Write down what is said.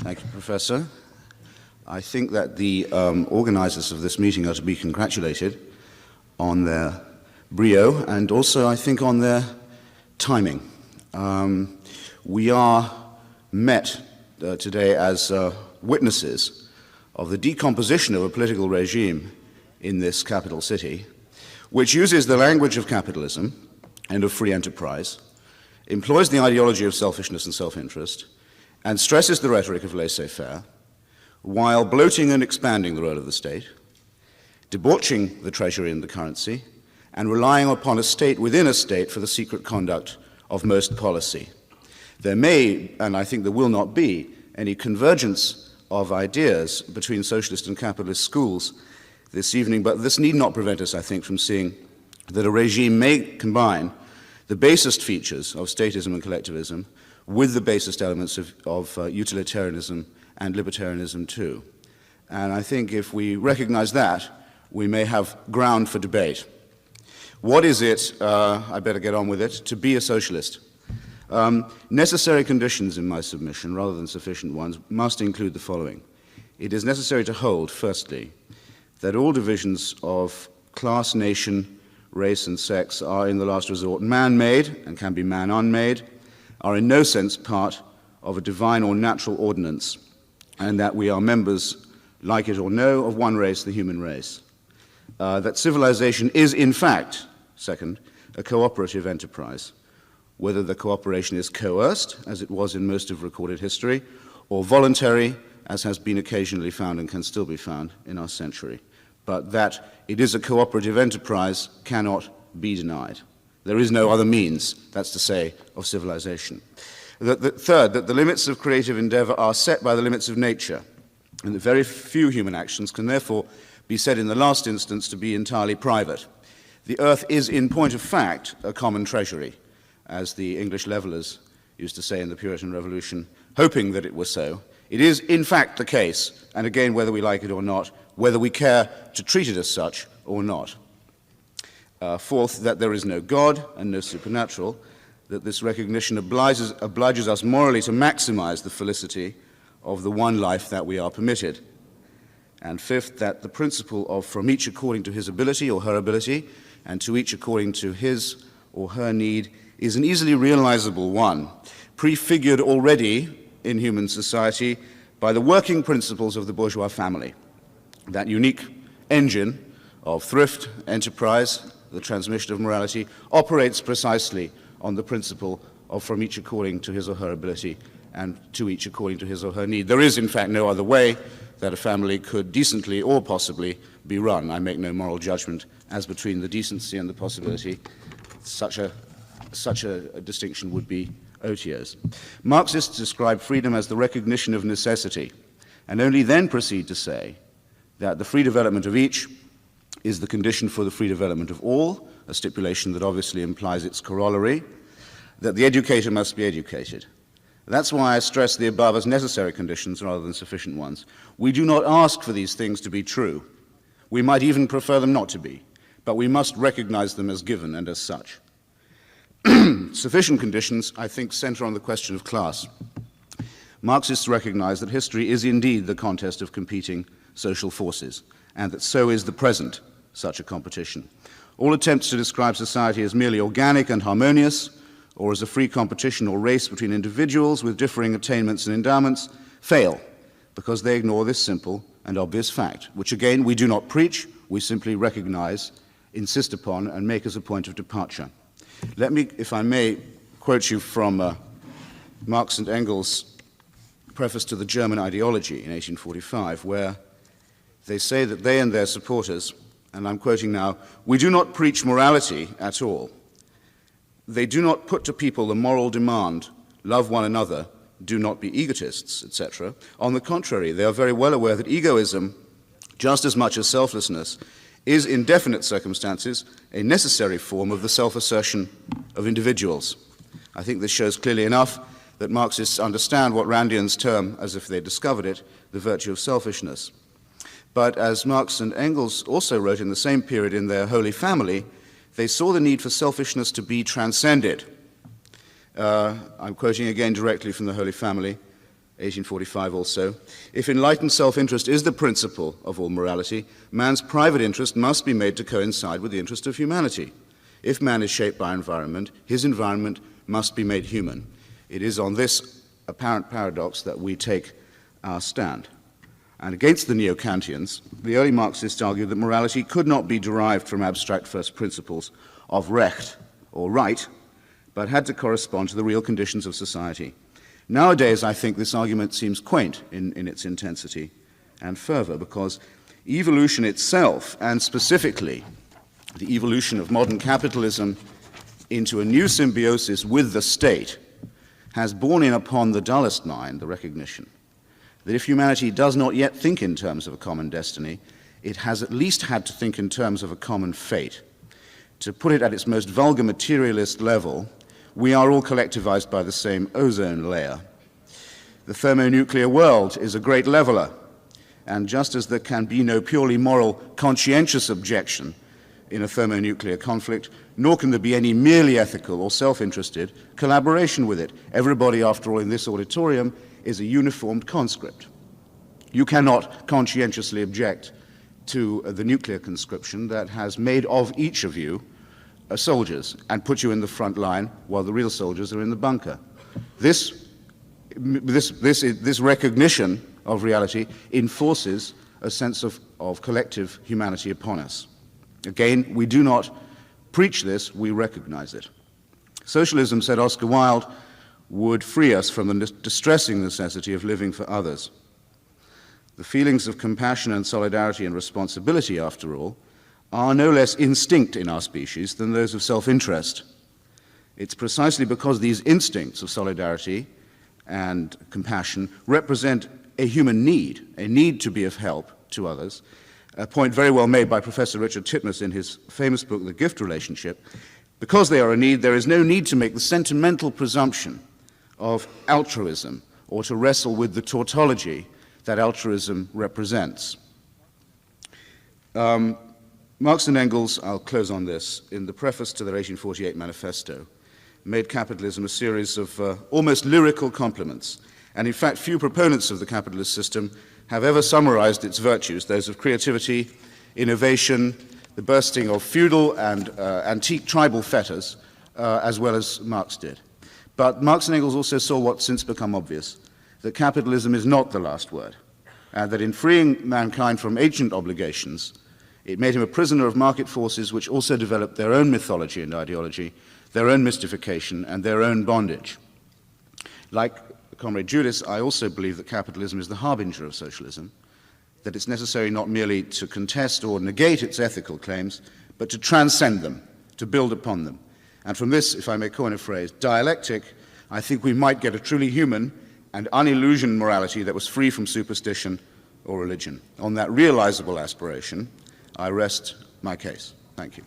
Thank you, Professor. I think that the organizers of this meeting are to be congratulated on their brio and also, I think, on their timing. We are met today as witnesses of the decomposition of a political regime in this capital city, which uses the language of capitalism and of free enterprise, employs the ideology of selfishness and self-interest, and stresses the rhetoric of laissez-faire, while bloating and expanding the role of the state, debauching the treasury and the currency, and relying upon a state within a state for the secret conduct of most policy. There may, and I think there will not be, any convergence of ideas between socialist and capitalist schools this evening, but this need not prevent us, I think, from seeing that a regime may combine the basest features of statism and collectivism with the basest elements of utilitarianism and libertarianism too. And I think if we recognize that, we may have ground for debate. What is it, I better get on with it, to be a socialist? Necessary conditions in my submission, rather than sufficient ones, must include the following. It is necessary to hold, firstly, that all divisions of class, nation, race, and sex are, in the last resort, man-made and can be man-unmade, are in no sense part of a divine or natural ordinance, and that we are members, like it or no, of one race, the human race. That civilization is, in fact, second, a cooperative enterprise, whether the cooperation is coerced, as it was in most of recorded history, or voluntary, as has been occasionally found and can still be found in our century. But that it is a cooperative enterprise cannot be denied. There is no other means, that's to say, of civilization. Third, that the limits of creative endeavor are set by the limits of nature, and that very few human actions can therefore be said in the last instance to be entirely private. The earth is, in point of fact, a common treasury, as the English levelers used to say in the Puritan Revolution, hoping that it was so. It is, in fact, the case, and again, whether we like it or not, whether we care to treat it as such or not. Fourth, that there is no God and no supernatural, that this recognition obliges us morally to maximize the felicity of the one life that we are permitted. And fifth, that the principle of from each according to his ability or her ability, and to each according to his or her need, is an easily realizable one, prefigured already in human society by the working principles of the bourgeois family. That unique engine of thrift, enterprise, the transmission of morality, operates precisely on the principle of from each according to his or her ability and to each according to his or her need. There is, in fact, no other way that a family could decently or possibly be run. I make no moral judgment as between the decency and the possibility. Such a distinction would be odious. Marxists describe freedom as the recognition of necessity, and only then proceed to say that the free development of each is the condition for the free development of all, a stipulation that obviously implies its corollary, that the educator must be educated. That's why I stress the above as necessary conditions rather than sufficient ones. We do not ask for these things to be true. We might even prefer them not to be, but we must recognize them as given and as such. Sufficient conditions, I think, center on the question of class. Marxists recognize that history is indeed the contest of competing social forces, and that so is the present such a competition. All attempts to describe society as merely organic and harmonious, or as a free competition or race between individuals with differing attainments and endowments, fail, because they ignore this simple and obvious fact, which again we do not preach, we simply recognize, insist upon, and make as a point of departure. Let me, if I may, quote you from Marx and Engels' preface to the German Ideology in 1845, where they say that they and their supporters, and I'm quoting now, "We do not preach morality at all. They do not put to people the moral demand, love one another, do not be egotists, etc. On the contrary, they are very well aware that egoism, just as much as selflessness, is in definite circumstances a necessary form of the self-assertion of individuals." I think this shows clearly enough that Marxists understand what Randians term, as if they discovered it, the virtue of selfishness. But as Marx and Engels also wrote in the same period in their Holy Family, they saw the need for selfishness to be transcended. I'm quoting again directly from the Holy Family. 1845 also, if enlightened self-interest is the principle of all morality, man's private interest must be made to coincide with the interest of humanity. If man is shaped by environment, his environment must be made human. It is on this apparent paradox that we take our stand. And against the neo-Kantians, the early Marxists argued that morality could not be derived from abstract first principles of recht or right, but had to correspond to the real conditions of society. Nowadays, I think this argument seems quaint in its intensity and fervor, because evolution itself, and specifically the evolution of modern capitalism into a new symbiosis with the state, has borne in upon the dullest mind the recognition that if humanity does not yet think in terms of a common destiny, it has at least had to think in terms of a common fate. To put it at its most vulgar materialist level, we are all collectivized by the same ozone layer. The thermonuclear world is a great leveler, and just as there can be no purely moral, conscientious objection in a thermonuclear conflict, nor can there be any merely ethical or self-interested collaboration with it. Everybody, after all, in this auditorium is a uniformed conscript. You cannot conscientiously object to the nuclear conscription that has made of each of you soldiers and put you in the front line while the real soldiers are in the bunker. This recognition of reality enforces a sense of collective humanity upon us. Again, we do not preach this, we recognize it. Socialism, said Oscar Wilde, would free us from the distressing necessity of living for others. The feelings of compassion and solidarity and responsibility, after all, are no less instinct in our species than those of self-interest. It's precisely because these instincts of solidarity and compassion represent a human need, a need to be of help to others, a point very well made by Professor Richard Titmuss in his famous book, The Gift Relationship. Because they are a need, there is no need to make the sentimental presumption of altruism or to wrestle with the tautology that altruism represents. Marx and Engels, I'll close on this, in the preface to their 1848 manifesto, made capitalism a series of almost lyrical compliments. And in fact, few proponents of the capitalist system have ever summarized its virtues, those of creativity, innovation, the bursting of feudal and antique tribal fetters, as well as Marx did. But Marx and Engels also saw what's since become obvious, that capitalism is not the last word, and that in freeing mankind from ancient obligations, it made him a prisoner of market forces which also developed their own mythology and ideology, their own mystification, and their own bondage. Like Comrade Judas, I also believe that capitalism is the harbinger of socialism, that it's necessary not merely to contest or negate its ethical claims, but to transcend them, to build upon them. And from this, if I may coin a phrase, dialectic, I think we might get a truly human and unillusioned morality that was free from superstition or religion. On that realizable aspiration, I rest my case. Thank you.